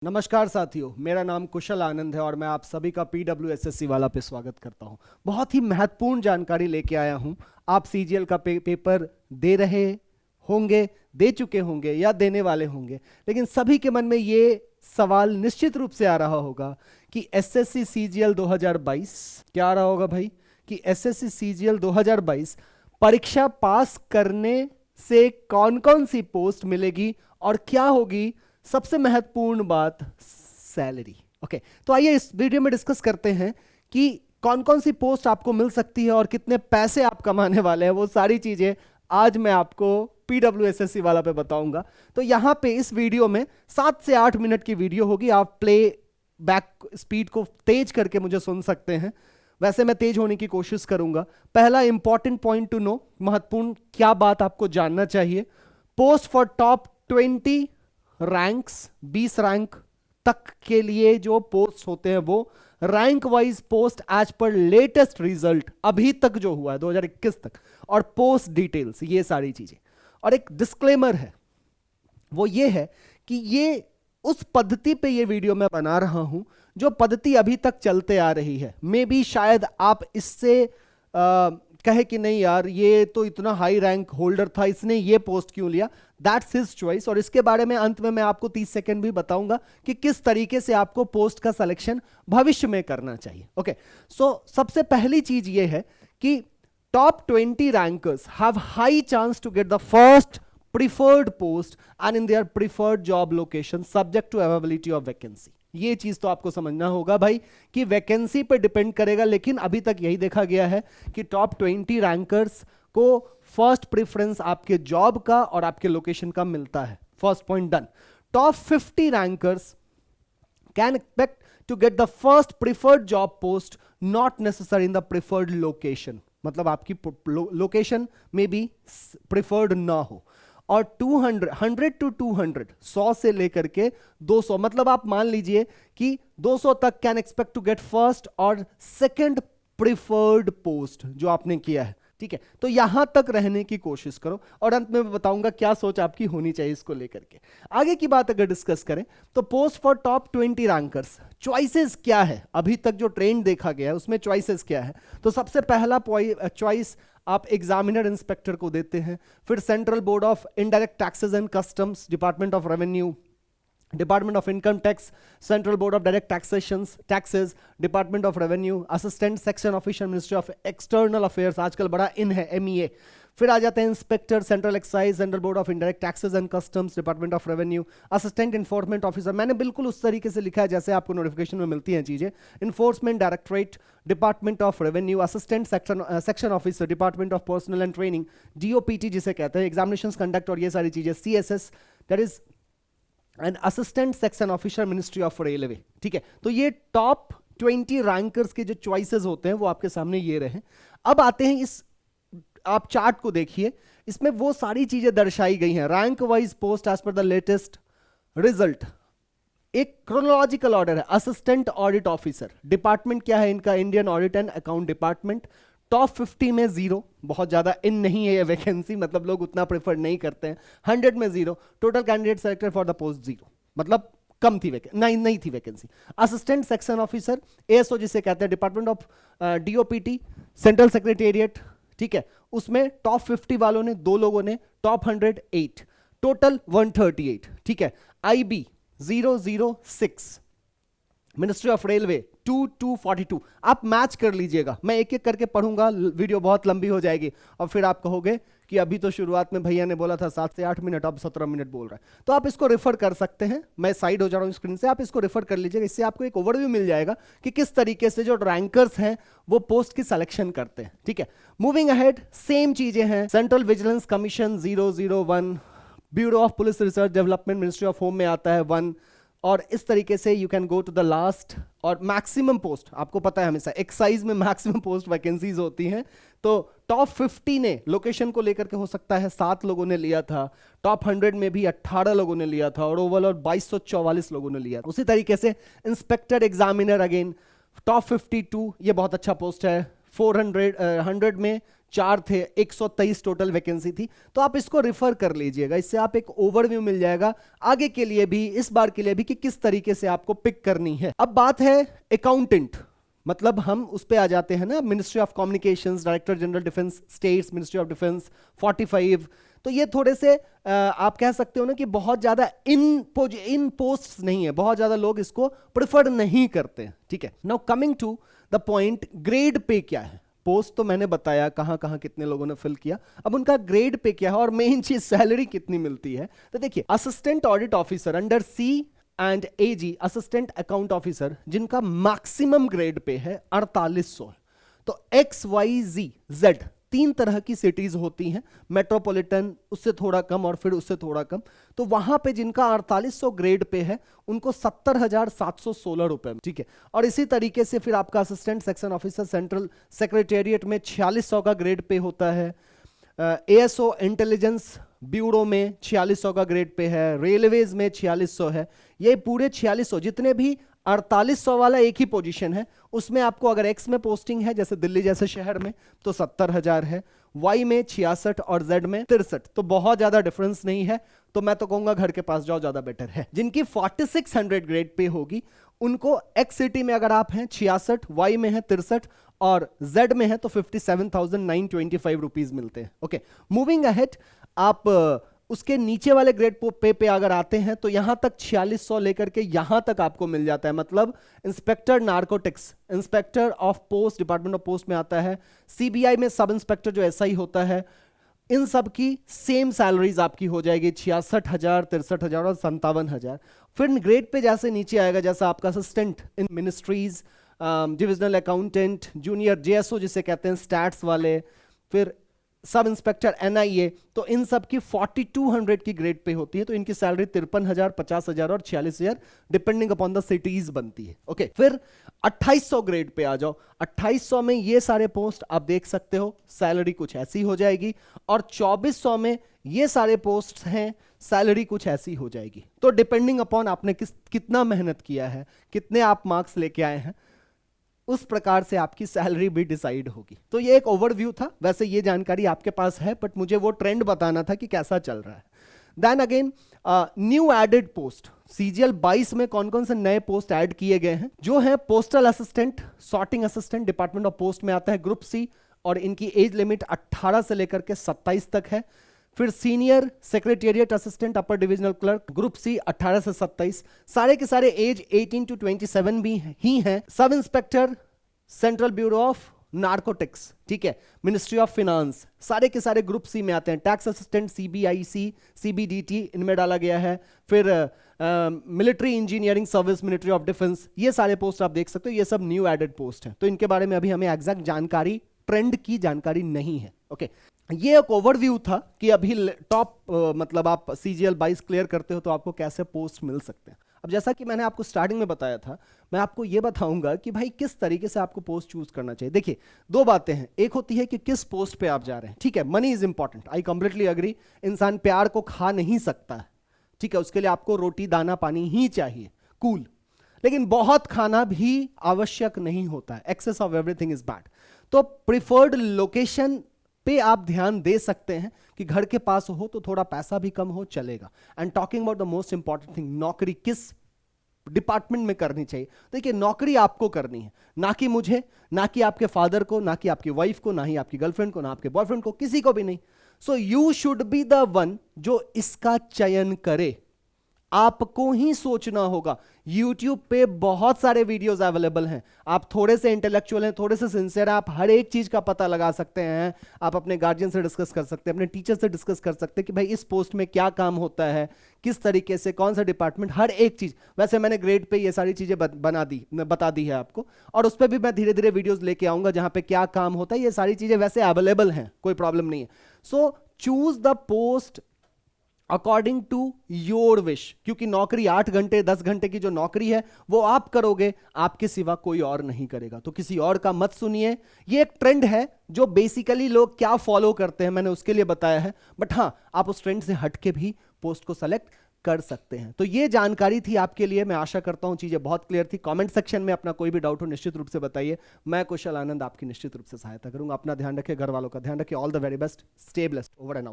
नमस्कार साथियों, मेरा नाम कुशल आनंद है और मैं आप सभी का PWSSC वाला पे स्वागत करता हूं। बहुत ही महत्वपूर्ण जानकारी लेके आया हूं। आप CGL का पेपर दे रहे होंगे, दे चुके होंगे या देने वाले होंगे, लेकिन सभी के मन में ये सवाल निश्चित रूप से आ रहा होगा कि SSC CGL 2022 क्या आ रहा होगा भाई, कि SSC CGL 2022 परीक्षा पास करने से कौन कौन सी पोस्ट मिलेगी और क्या होगी सबसे महत्वपूर्ण बात, सैलरी। ओके, तो आइए इस वीडियो में डिस्कस करते हैं कि कौन कौन सी पोस्ट आपको मिल सकती है और कितने पैसे आप कमाने वाले हैं। वो सारी चीजें आज मैं आपको PWSSC वाला पे बताऊंगा। तो यहां पे इस वीडियो में 7 से 8 मिनट की वीडियो होगी। आप प्ले बैक स्पीड को तेज करके मुझे सुन सकते हैं, वैसे मैं तेज होने की कोशिश करूंगा। पहला इंपॉर्टेंट पॉइंट टू नो, महत्वपूर्ण क्या बात आपको जानना चाहिए, post for top 20 ranks, 20 rank तक के लिए जो पोस्ट होते हैं वो rank wise post as per latest result अभी तक जो हुआ है 2021 तक, और पोस्ट डिटेल्स, ये सारी चीजें। और एक डिस्क्लेमर है, वो ये है कि ये उस पद्धति पे ये वीडियो मैं बना रहा हूं जो पद्धति अभी तक चलते आ रही है। मे बी शायद आप इससे कहे कि नहीं यार, ये तो इतना हाई रैंक होल्डर था, इसने ये पोस्ट क्यों लिया। That's his choice. और इसके बारे में अंत में मैं आपको 30 सेकंड भी बताऊंगा कि किस तरीके से आपको पोस्ट का सिलेक्शन भविष्य में करना चाहिए। ओके, सो सबसे पहली चीज ये है कि top 20 rankers have high chance to get the first preferred post and in their preferred job location subject to availability of vacancy. ये चीज तो आपको समझना होगा भाई कि वैकेंसी पे डिपेंड करेगा, लेकिन अभी तक यही देखा गया है कि टॉप 20 रैंकर्स को फर्स्ट प्रेफरेंस आपके जॉब का और आपके लोकेशन का मिलता है। First point done. Top 50 rankers can expect to get the first preferred job post, not necessary in the preferred location. मतलब आपकी लोकेशन में भी प्रिफर्ड ना हो। और 100 टू 200, 100 से लेकर के 200, मतलब आप मान लीजिए कि 200 तक can expect to get first और सेकंड प्रिफर्ड पोस्ट जो आपने किया है। ठीक है, तो यहां तक रहने की कोशिश करो और अंत में मैं बताऊंगा क्या सोच आपकी होनी चाहिए इसको लेकर के। आगे की बात अगर डिस्कस करें तो post for top 20 rankers, choices क्या है, अभी तक जो ट्रेंड देखा गया है उसमें चॉइसेस क्या है। तो सबसे पहला चॉइस आप एग्जामिनर इंस्पेक्टर को देते हैं, फिर central board of indirect taxes and customs, department of revenue, department of income tax, central board of direct taxes, department of revenue, assistant section officer, ministry of external affairs, आजकल बड़ा इन है MEA। फिर आ जाते हैं inspector, central excise, central board of indirect taxes and customs, department of revenue, assistant enforcement officer. मैंने बिल्कुल उस तरीके से लिखा है जैसे आपको नोटिफिकेशन में मिलती हैं चीजें। Enforcement directorate, department of revenue, assistant section officer, department of personal and training, DOPT जिसे कहते हैं, एग्जामिनेशन कंडक्ट, और ये सारी चीजें, CSS that is and assistant section officer, ministry of railway. ठीक है, तो ये टॉप 20 रैंकर्स के जो चॉइसेस होते हैं वो आपके सामने ये रहे। अब आते हैं इस, आप चार्ट को देखिए, इसमें वो सारी चीजें दर्शाई गई हैं, rank wise post as per the latest result. एक क्रोनोलॉजिकल ऑर्डर है। असिस्टेंट ऑडिट ऑफिसर, डिपार्टमेंट क्या है इनका, Indian audit and account department. Top 50 में 0, बहुत ज्यादा इन नहीं है ये वैकेंसी, मतलब लोग उतना प्रेफर नहीं करते हैं। 100 में 0, total candidate selected for the post 0, मतलब कम थी नहीं थी vacancy. Assistant section officer, ASO जिसे कहते हैं, department of DOPT, central secretariat. ठीक है, उसमें टॉप 50 वालों ने 2 लोगों ने, टॉप 100 8, टोटल 138। ठीक है, IB 006, मिनिस्ट्री ऑफ रेलवे 2242। आप मैच कर लीजिएगा, मैं एक एक करके पढ़ूंगा, वीडियो बहुत लंबी हो जाएगी और फिर आप कहोगे कि अभी तो शुरुआत में भैया ने बोला था 7 से 8 मिनट, अब 17 मिनट बोल रहा है। तो आप इसको रेफर कर सकते हैं, मैं साइड हो जा रहा हूं स्क्रीन से, आप इसको रेफर कर लीजिएगा। इससे आपको एक ओवरव्यू मिल जाएगा कि किस तरीके से जो रैंकर्स हैं वो पोस्ट की सिलेक्शन करते हैं। ठीक है, मूविंग अहेड, सेम चीजें हैं। Central vigilance commission 001, bureau of police research development, ministry of home में आता है 1, और इस तरीके से you can go to the last. और मैक्सिमम पोस्ट आपको पता है हमेशा एक्साइज में मैक्सिमम पोस्ट वैकेंसीज होती हैं। तो टॉप 50 ने लोकेशन को लेकर के हो सकता है 7 लोगों ने लिया था, टॉप 100 में भी 18 लोगों ने लिया था, और ओवरऑल 2244 लोगों ने लिया। उसी तरीके से इंस्पेक्टर एग्जामिनर अगेन टॉप 52, ये बहुत अच्छा पोस्ट है। 100 में 4 थे, 123 टोटल वैकेंसी थी। तो आप इसको रिफर कर लीजिएगा, इससे आप एक ओवरव्यू मिल जाएगा आगे के लिए भी, इस बार के लिए भी, कि किस तरीके से आपको पिक करनी है। अब बात है अकाउंटेंट, मतलब हम उस पे आ जाते हैं ना, ministry of communications, director general defence, states ministry of defence, 45। तो ये थोड़े से आप कह सकते हो ना कि बहुत ज्यादा इन पोस्ट नहीं है, बहुत ज्यादा लोग इसको प्रिफर नहीं करते हैं, ठीक है। Now coming to the point, grade pay क्या है। पोस्ट तो मैंने बताया कहां कहां कितने लोगों ने फिल किया, अब उनका ग्रेड पे क्या है और मेन चीज सैलरी कितनी मिलती है। तो देखिए, assistant audit officer under C and AG, assistant account officer, जिनका मैक्सिमम ग्रेड पे है 4800। तो एक्स वाई जी जेड 3 तरह की सिटीज होती हैं, मेट्रोपॉलिटन, उससे थोड़ा कम और फिर उससे थोड़ा कम। तो वहां पे जिनका 4800 ग्रेड पे है उनको 70,716 रुपए, ठीक है। और इसी तरीके से फिर आपका assistant section officer central secretariat में 4600 का ग्रेड पे होता है। एएसओ इंटेलिजेंस ब्यूरो में 4600 का ग्रेड पे है, रेलवेज में 4600 है। ये पूरे 4600 जितने भी 4800 वाला एक ही पोजीशन है, उसमें आपको अगर एक्स में पोस्टिंग है जैसे दिल्ली जैसे शहर में तो 70,000 है, वाई में 66 और जेड में 63। तो बहुत ज्यादा डिफरेंस नहीं है, तो मैं तो कहूंगा घर के पास जाओ, ज्यादा बेटर है। जिनकी 4600 ग्रेड पे होगी उनको एक्स सिटी में अगर आप हैं 66, वाई में है 63 और जेड में है तो 57,925 रुपीज मिलते हैं। ओके, मूविंग अहेड, आप उसके नीचे वाले ग्रेड पे अगर आते हैं तो यहां तक 4600 लेकर के यहां तक आपको मिल जाता है। मतलब inspector narcotics, inspector of post, department of post में आता है। सीबीआई में सब इंस्पेक्टर जो एसआई होता है, इन सब की सेम सैलरीज आपकी हो जाएगी 66,000, 63,000 और 57,000। फिर ग्रेड पे जैसे नीचे आएगा, जैसा आपका assistant in ministries, divisional accountant, junior JSO जिसे कहते हैं स्टैट्स वाले, फिर सब इंस्पेक्टर एनआईए, तो इन सब की 4200 की ग्रेड पे होती है। तो इनकी सैलरी 53,000, 50,000 और 46,000 डिपेंडिंग अपॉन द सिटीज बनती है। ओके, फिर 2800 ग्रेड पे आ जाओ। 2800 में ये सारे पोस्ट आप देख सकते हो, सैलरी कुछ ऐसी हो जाएगी। और 2400 में ये सारे पोस्ट हैं, सैलरी कुछ ऐसी हो जाएगी। तो डिपेंडिंग अपॉन आपने कितना मेहनत किया है, कितने आप मार्क्स लेके आए हैं, उस प्रकार से आपकी सैलरी भी डिसाइड होगी। तो ये एक ओवरव्यू था, वैसे ये जानकारी आपके पास है, बट मुझे वो ट्रेंड बताना था कि कैसा चल रहा है। Then again, new added post, CGL 22 में कौन कौन से नए पोस्ट ऐड किए गए हैं, जो है postal assistant, sorting assistant, department of post में आता है, ग्रुप सी, और इनकी एज लिमिट 18 से लेकर के 27 तक है। फिर सीनियर सेक्रेटेरिएट असिस्टेंट, अपर डिविजनल क्लर्क, ग्रुप सी 18 से 27, सारे के सारे एज 18 to 27 भी ही हैं। Sub inspector central bureau of narcotics, ठीक है, मिनिस्ट्री ऑफ फिनांस, सारे के सारे ग्रुप सी में आते हैं। टैक्स असिस्टेंट सीबीआईसी, सीबीडीटी इनमें डाला गया है। फिर military engineering service, military of defence, ये सारे पोस्ट आप देख सकते हो, ये सब न्यू एडेड पोस्ट हैं। तो इनके बारे में अभी हमें एग्जैक्ट जानकारी, ट्रेंड की जानकारी नहीं है। ओके, ये एक ओवरव्यू था कि अभी टॉप मतलब आप सीजीएल 22 क्लियर करते हो तो आपको कैसे पोस्ट मिल सकते हैं। अब जैसा कि मैंने आपको स्टार्टिंग में बताया था, मैं आपको ये बताऊंगा कि भाई किस तरीके से आपको पोस्ट चूज करना चाहिए। देखिए, दो बातें हैं, एक होती है कि किस पोस्ट पे आप जा रहे हैं, ठीक है, money is important, I completely agree. इंसान प्यार को खा नहीं सकता है, ठीक है, उसके लिए आपको रोटी दाना पानी ही चाहिए, कूल। लेकिन बहुत खाना भी आवश्यक नहीं होता है, excess of everything is bad. तो प्रिफर्ड लोकेशन पे आप ध्यान दे सकते हैं कि घर के पास हो तो थोड़ा पैसा भी कम हो चलेगा। And talking about the most important thing, नौकरी किस डिपार्टमेंट में करनी चाहिए। देखिए, नौकरी आपको करनी है, ना कि मुझे, ना कि आपके फादर को, ना कि आपकी वाइफ को, ना ही आपकी गर्लफ्रेंड को, ना आपके बॉयफ्रेंड को, किसी को भी नहीं। So you should be the one जो इसका चयन करे। आपको ही सोचना होगा। YouTube पे बहुत सारे वीडियोस अवेलेबल हैं, आप थोड़े से इंटेलेक्चुअल हैं, थोड़े से सिंसियर हैं, आप हर एक चीज का पता लगा सकते हैं। आप अपने गार्जियन से डिस्कस कर सकते हैं, अपने टीचर से डिस्कस कर सकते हैं कि भाई इस पोस्ट में क्या काम होता है, किस तरीके से, कौन सा डिपार्टमेंट, हर एक चीज। वैसे मैंने ग्रेड पे ये सारी चीजें बता दी है आपको, और उस पर भी मैं धीरे धीरे वीडियोज लेके आऊंगा जहां पे क्या काम होता है। ये सारी चीजें वैसे अवेलेबल हैं, कोई प्रॉब्लम नहीं है। So choose the post according to your wish, क्योंकि नौकरी 8 घंटे 10 घंटे की जो नौकरी है वो आप करोगे, आपके सिवा कोई और नहीं करेगा। तो किसी और का मत सुनिए। ये एक ट्रेंड है जो बेसिकली लोग क्या फॉलो करते हैं, मैंने उसके लिए बताया है, बट हाँ, आप उस ट्रेंड से हटके भी पोस्ट को सेलेक्ट कर सकते हैं। तो ये जानकारी थी आपके लिए, मैं आशा करता हूं चीजें बहुत क्लियर थी। कमेंट सेक्शन में अपना कोई भी डाउट हो निश्चित रूप से बताइए, मैं कुशल आनंद आपकी निश्चित रूप से सहायता करूंगा। अपना ध्यान रखिए, घर वालों का ध्यान रखिए। All the very best, stay blessed, over and out.